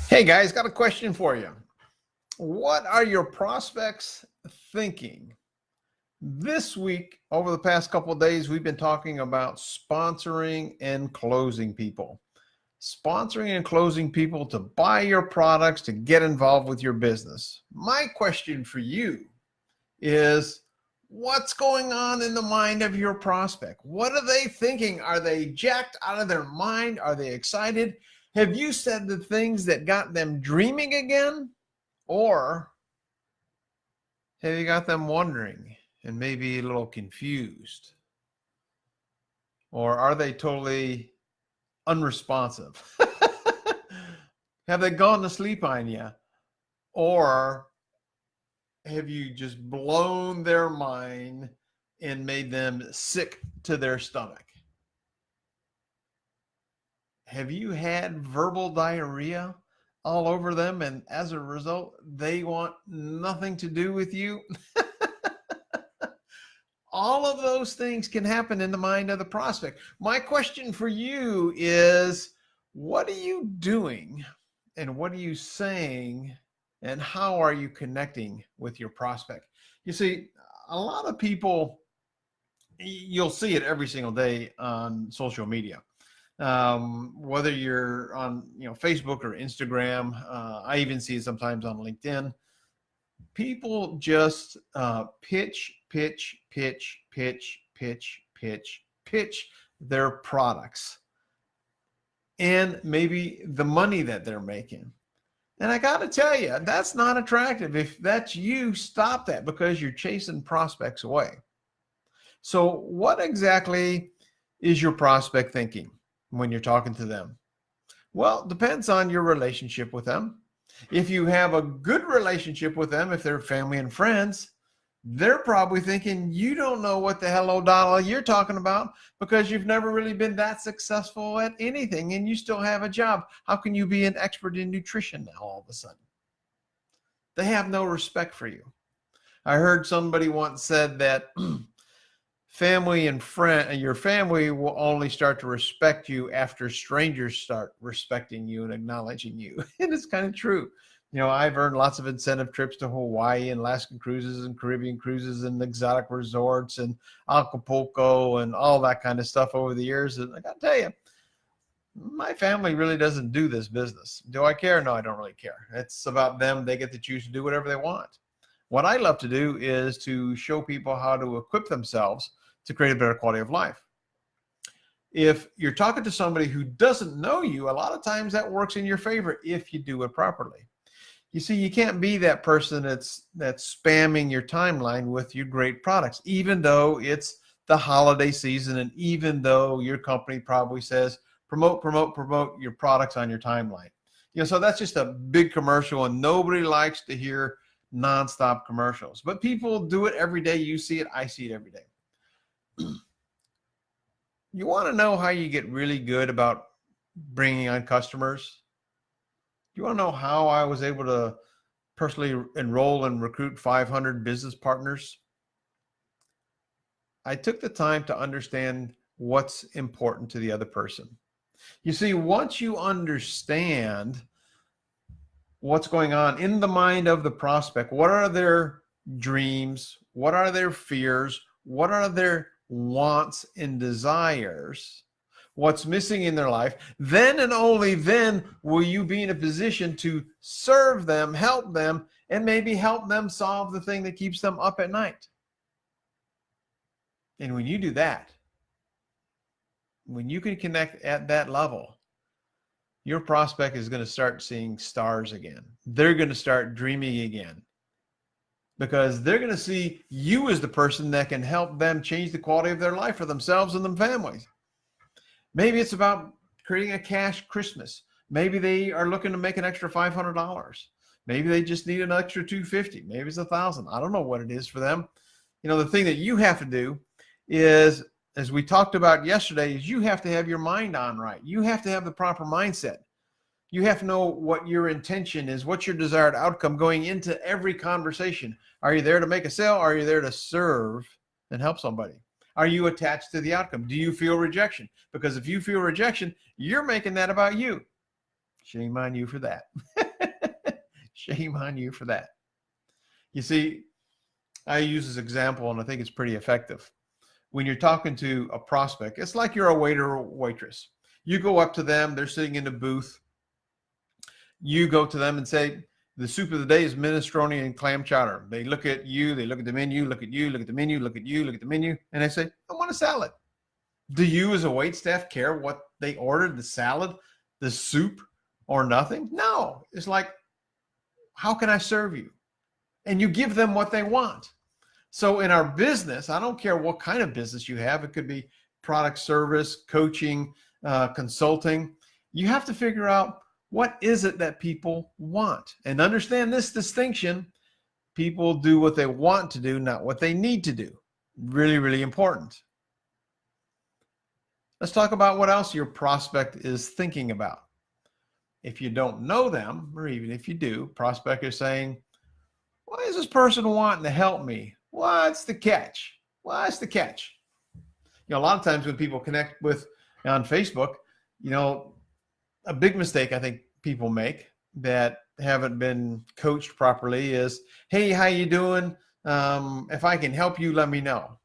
Hey guys, got a question for you. What are your prospects thinking? This week, over the past couple of days, we've been talking about sponsoring and closing people. Sponsoring and closing people to buy your products, to get involved with your business. My question for you is, what's going on in the mind of your prospect? What are they thinking? Are they jacked out of their mind? Are they excited? Have you said the things that got them dreaming again? Or have you got them wondering and maybe a little confused? Or are they totally unresponsive? Have they gone to sleep on you? Or have you just blown their mind and made them sick to their stomach? Have you had verbal diarrhea all over them, and as a result, they want nothing to do with you? All of those things can happen in the mind of the prospect. My question for you is, what are you doing and what are you saying and how are you connecting with your prospect? You see, a lot of people, you'll see it every single day on social media. Whether you're on Facebook or Instagram, I even see it sometimes on LinkedIn. People just pitch their products and maybe the money that they're making. And I got to tell you, that's not attractive. If that's you, stop that, because you're chasing prospects away. So what exactly is your prospect thinking when you're talking to them? Well, it depends on your relationship with them. If you have a good relationship with them, if they're family and friends, they're probably thinking, you don't know what the hello dollar you're talking about, because you've never really been that successful at anything and you still have a job. How can you be an expert in nutrition now all of a sudden? They have no respect for you. I heard somebody once said that family and your family will only start to respect you after strangers start respecting you and acknowledging you. And it's kind of true. I've earned lots of incentive trips to Hawaii and Alaskan cruises and Caribbean cruises and exotic resorts and Acapulco and all that kind of stuff over the years. And I got to tell you, my family really doesn't do this business. Do I care? No, I don't really care. It's about them. They get to choose to do whatever they want. What I love to do is to show people how to equip themselves to create a better quality of life. If you're talking to somebody who doesn't know you, a lot of times that works in your favor if you do it properly. You see, you can't be that person that's spamming your timeline with your great products, even though it's the holiday season and even though your company probably says promote your products on your timeline. So that's just a big commercial, and nobody likes to hear nonstop commercials. But people do it every day. You see it, I see it every day. You want to know how you get really good about bringing on customers? You want to know how I was able to personally enroll and recruit 500 business partners? I took the time to understand what's important to the other person. You see, once you understand what's going on in the mind of the prospect, what are their dreams, what are their fears, what are their wants and desires, what's missing in their life, then and only then will you be in a position to serve them, help them, and maybe help them solve the thing that keeps them up at night. And when you do that, when you can connect at that level, your prospect is going to start seeing stars again. They're going to start dreaming again, because they're going to see you as the person that can help them change the quality of their life for themselves and their families. Maybe it's about creating a cash Christmas. Maybe they are looking to make an extra $500. Maybe they just need an extra $250. Maybe it's $1,000. I don't know what it is for them. The thing that you have to do is, as we talked about yesterday, is you have to have your mind on right. You have to have the proper mindset. You have to know what your intention is, what's your desired outcome going into every conversation. Are you there to make a sale? Are you there to serve and help somebody? Are you attached to the outcome? Do you feel rejection? Because if you feel rejection, you're making that about you. Shame on you for that. Shame on you for that. You see, I use this example and I think it's pretty effective. When you're talking to a prospect, it's like you're a waiter or waitress. You go up to them, they're sitting in a booth. You go to them and say, the soup of the day is minestrone and clam chowder. They look at you, they look at the menu, look at you, look at the menu, look at you, look at the menu, and they say, I want a salad. Do you as a waitstaff care what they ordered, the salad, the soup, or nothing? No. It's like, how can I serve you? And you give them what they want. So in our business, I don't care what kind of business you have. It could be product, service, coaching, consulting. You have to figure out, what is it that people want? And understand this distinction. People do what they want to do, not what they need to do. Really, really important. Let's talk about what else your prospect is thinking about. If you don't know them, or even if you do, prospect is saying, why is this person wanting to help me? What's the catch? What's the catch? You know, a lot of times when people connect with on Facebook, you know, a big mistake I think people make that haven't been coached properly is, hey, how you doing? If I can help you, let me know.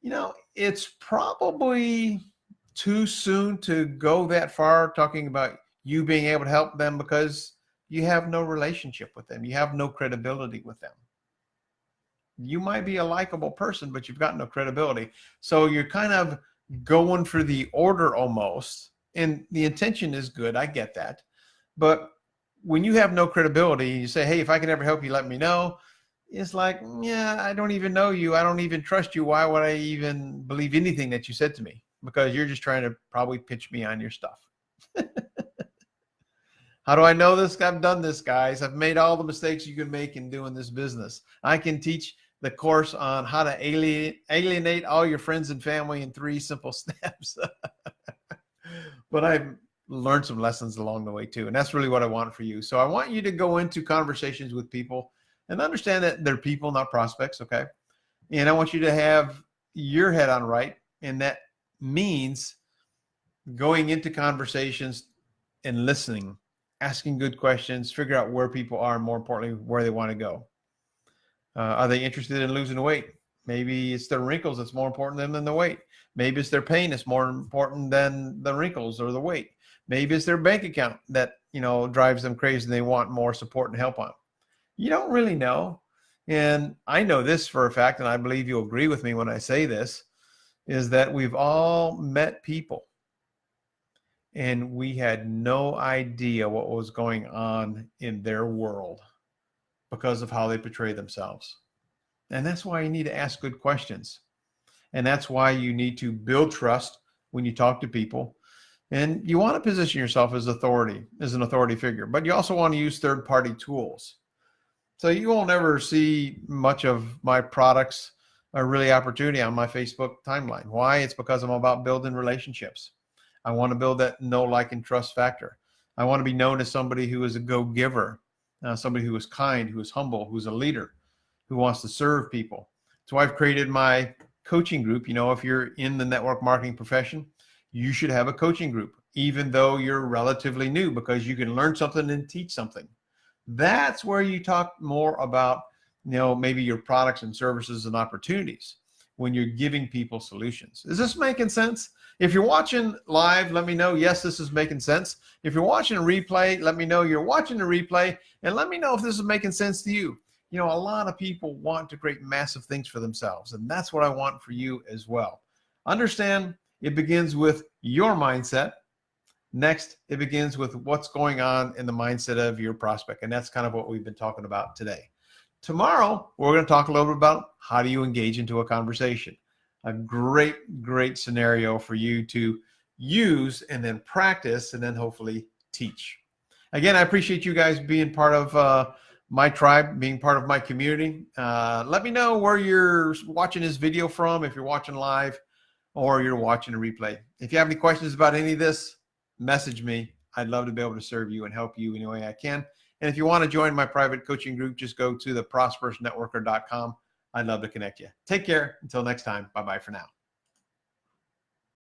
You know, it's probably too soon to go that far talking about you being able to help them because you have no relationship with them. You have no credibility with them. You might be a likable person, but you've got no credibility. So you're kind of going for the order almost, and the intention is good. I get that. But when you have no credibility, you say, hey, if I can ever help you, let me know. It's like, yeah, I don't even know you. I don't even trust you. Why would I even believe anything that you said to me? Because you're just trying to probably pitch me on your stuff. How do I know this? I've done this, guys. I've made all the mistakes you can make in doing this business. I can teach the course on how to alienate all your friends and family in 3 simple steps. But I've learned some lessons along the way too. And that's really what I want for you. So I want you to go into conversations with people and understand that they're people, not prospects. Okay. And I want you to have your head on right. And that means going into conversations and listening, asking good questions, figure out where people are, and more importantly, where they want to go. Are they interested in losing weight? Maybe it's their wrinkles that's more important than the weight. Maybe it's their pain that's more important than the wrinkles or the weight. Maybe it's their bank account that, you know, drives them crazy and they want more support and help on. You don't really know. And I know this for a fact, and I believe you'll agree with me when I say this, is that we've all met people and we had no idea what was going on in their world because of how they portray themselves. And that's why you need to ask good questions. And that's why you need to build trust when you talk to people. And you want to position yourself as authority, as an authority figure, but you also want to use third-party tools. So you won't ever see much of my products or really opportunity on my Facebook timeline. Why? It's because I'm about building relationships. I want to build that know, like, and trust factor. I want to be known as somebody who is a go-giver, somebody who is kind, who is humble, who's a leader, who wants to serve people. So I've created my coaching group. You know, if you're in the network marketing profession, you should have a coaching group, even though you're relatively new, because you can learn something and teach something. That's where you talk more about, you know, maybe your products and services and opportunities when you're giving people solutions. Is this making sense? If you're watching live, let me know, yes, this is making sense. If you're watching a replay, let me know you're watching a replay, and let me know if this is making sense to you. You know, a lot of people want to create massive things for themselves, and that's what I want for you as well. Understand, it begins with your mindset. Next, it begins with what's going on in the mindset of your prospect, and that's kind of what we've been talking about today. Tomorrow, we're going to talk a little bit about how do you engage into a conversation. A great, great scenario for you to use and then practice and then hopefully teach. Again, I appreciate you guys being part of my tribe, being part of my community. Let me know where you're watching this video from, if you're watching live or you're watching a replay. If you have any questions about any of this, message me. I'd love to be able to serve you and help you any way I can. And if you want to join my private coaching group, just go to theprosperousnetworker.com. I'd love to connect you. Take care. Until next time. Bye-bye for now.